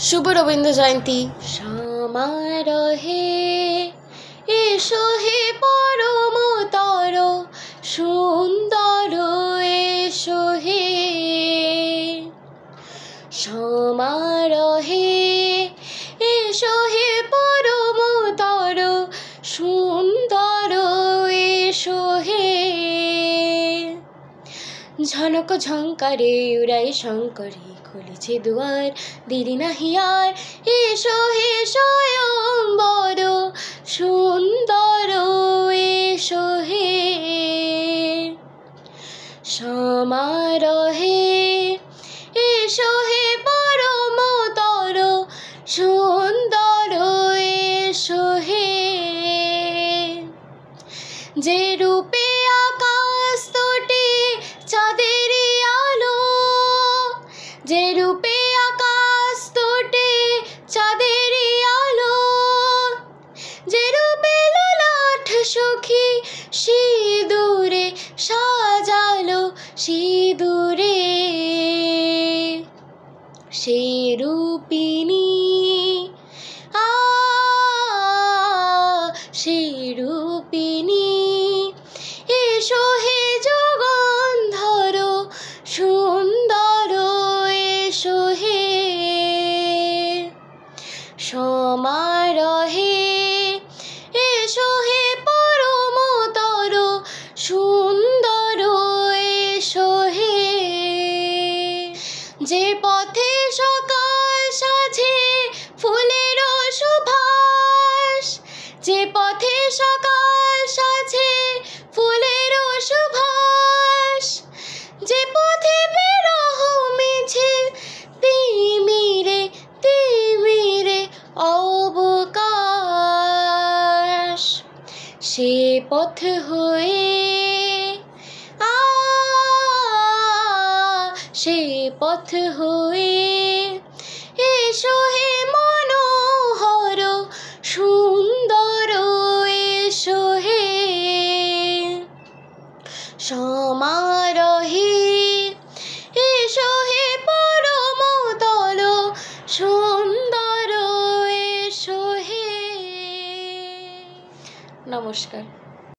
शुभ रवींद्र जयंती। समारोहे एसो हे परमतर सुंदर एसो हे समारोहे एसो हे परमतर सुंदर एसो हे झनक झंकारे उड़ाई शंकरी खुलेছে দুয়ার দেরি নাহি আর এসো হে স্বয়ম্বর সুন্দর এসো হে সমারোহে এসো হে পরমতর সুন্দর এসো হে যে রূপে আকাশ তোটে চাঁদের আলো যে রূপে আকাশ তোটে চাঁদের আলো যে রূপে ললাট সখী সিঁদুরে সাজালো সিঁদুরে সে রূপিণী সে রূপিণী এসো হে যুগন্ধর সুন্দর এসো হে সমারোহে এসো হে পরমতর সুন্দর এসো হে যে পথে সকাল সাজে ফুলের সুবাস যে পথে সকাল সাজে ফুলের সুবাস যে পথে বিরহ মিছিল তিমিরে তিমিরে অবকাশ সে পথ হয়ে সে পথ হয়ে এসো হে মনোহর সুন্দর এসো হে সমারোহে এসো হে পরমতল সুন্দর এসো হে। নমস্কার।